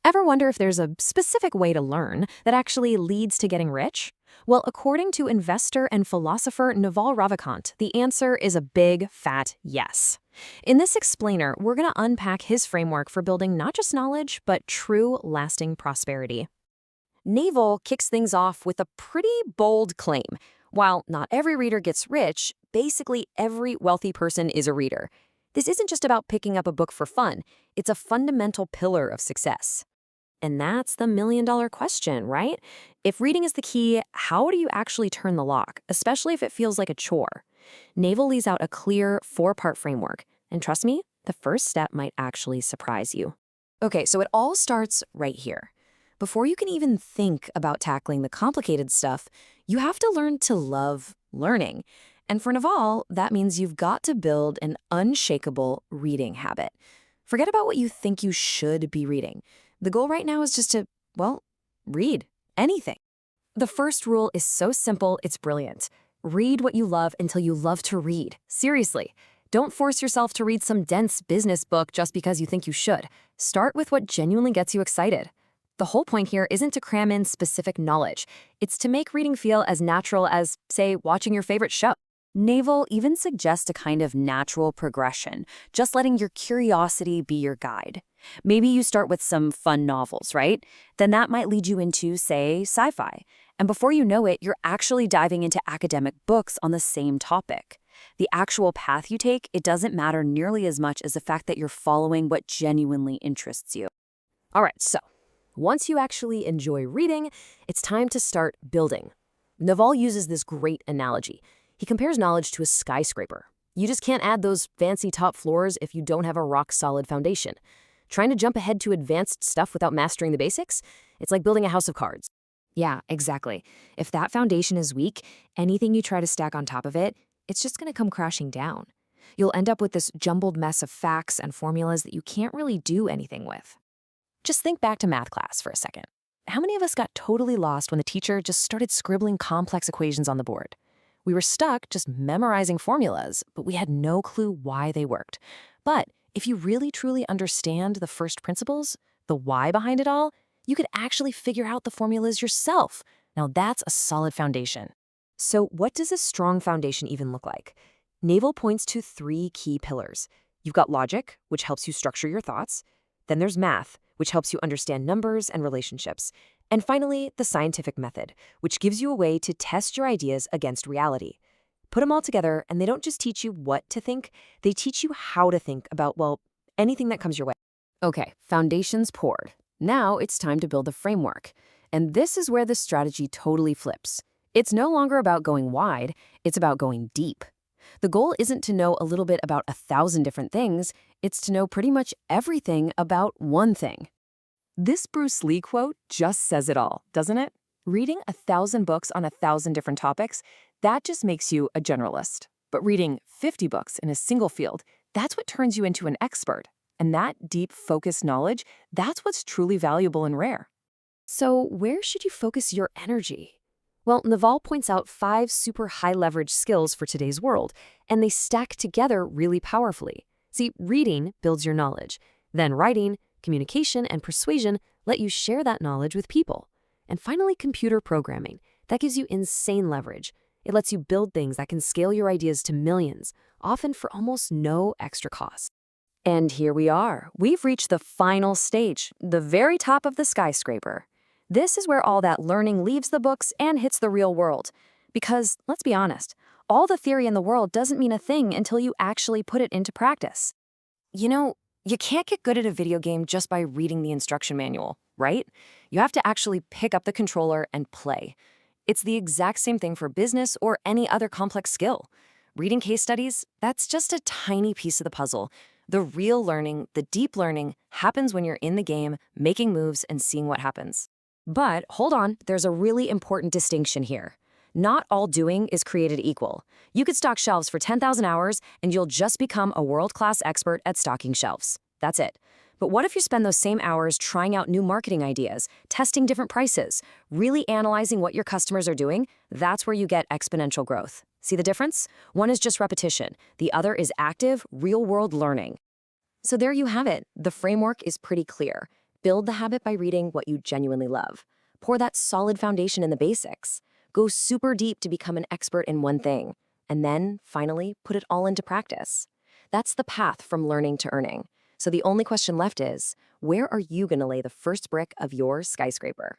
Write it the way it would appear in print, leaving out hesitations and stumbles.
Ever wonder if there's a specific way to learn that actually leads to getting rich? Well, according to investor and philosopher Naval Ravikant, the answer is a big, fat yes. In this explainer, we're going to unpack his framework for building not just knowledge, but true, lasting prosperity. Naval kicks things off with a pretty bold claim. While not every reader gets rich, basically every wealthy person is a reader. This isn't just about picking up a book for fun. It's a fundamental pillar of success. And that's the million-dollar question, right? If reading is the key, how do you actually turn the lock, especially if it feels like a chore? Naval lays out a clear 4-part framework. And trust me, the first step might actually surprise you. Okay, so it all starts right here. Before you can even think about tackling the complicated stuff, you have to learn to love learning. And for Naval, that means you've got to build an unshakable reading habit. Forget about what you think you should be reading. The goal right now is just to, well, read anything. The first rule is so simple, it's brilliant. Read what you love until you love to read. Seriously. Don't force yourself to read some dense business book just because you think you should. Start with what genuinely gets you excited. The whole point here isn't to cram in specific knowledge. It's to make reading feel as natural as, say, watching your favorite show. Naval even suggests a kind of natural progression, just letting your curiosity be your guide. Maybe you start with some fun novels, right? Then that might lead you into, say, sci-fi. And before you know it, you're actually diving into academic books on the same topic. The actual path you take, it doesn't matter nearly as much as the fact that you're following what genuinely interests you. All right, so once you actually enjoy reading, it's time to start building. Naval uses this great analogy. He compares knowledge to a skyscraper. You just can't add those fancy top floors if you don't have a rock-solid foundation. Trying to jump ahead to advanced stuff without mastering the basics? It's like building a house of cards. Yeah, exactly. If that foundation is weak, anything you try to stack on top of it, it's just going to come crashing down. You'll end up with this jumbled mess of facts and formulas that you can't really do anything with. Just think back to math class for a second. How many of us got totally lost when the teacher just started scribbling complex equations on the board? We were stuck just memorizing formulas, but we had no clue why they worked. But if you really truly understand the first principles, the why behind it all, you could actually figure out the formulas yourself. Now that's a solid foundation. So what does a strong foundation even look like? Naval points to 3 key pillars. You've got logic, which helps you structure your thoughts. Then there's math, which helps you understand numbers and relationships. And finally, the scientific method, which gives you a way to test your ideas against reality. Put them all together, and they don't just teach you what to think, they teach you how to think about, well, anything that comes your way. Okay, foundations poured. Now it's time to build a framework. And this is where the strategy totally flips. It's no longer about going wide, it's about going deep. The goal isn't to know a little bit about 1,000 different things, it's to know pretty much everything about one thing. This Bruce Lee quote just says it all, doesn't it? Reading 1,000 books on 1,000 different topics, that just makes you a generalist. But reading 50 books in a single field, that's what turns you into an expert. And that deep, focused knowledge, that's what's truly valuable and rare. So where should you focus your energy? Well, Naval points out 5 super high-leverage skills for today's world, and they stack together really powerfully. See, reading builds your knowledge. Then writing, communication, and persuasion let you share that knowledge with people. And finally, computer programming. That gives you insane leverage. It lets you build things that can scale your ideas to millions, often for almost no extra cost. And here we are. We've reached the final stage, the very top of the skyscraper. This is where all that learning leaves the books and hits the real world. Because, let's be honest, all the theory in the world doesn't mean a thing until you actually put it into practice. You know, you can't get good at a video game just by reading the instruction manual, right? You have to actually pick up the controller and play. It's the exact same thing for business or any other complex skill. Reading case studies, that's just a tiny piece of the puzzle. The real learning, the deep learning, happens when you're in the game, making moves and seeing what happens. But hold on, there's a really important distinction here. Not all doing is created equal. You could stock shelves for 10,000 hours and you'll just become a world-class expert at stocking shelves. That's it. But what if you spend those same hours trying out new marketing ideas, testing different prices, really analyzing what your customers are doing? That's where you get exponential growth. See the difference? One is just repetition. The other is active, real-world learning. So there you have it. The framework is pretty clear. Build the habit by reading what you genuinely love. Pour that solid foundation in the basics. Go super deep to become an expert in one thing. And then, finally, put it all into practice. That's the path from learning to earning. So the only question left is, where are you going to lay the first brick of your skyscraper?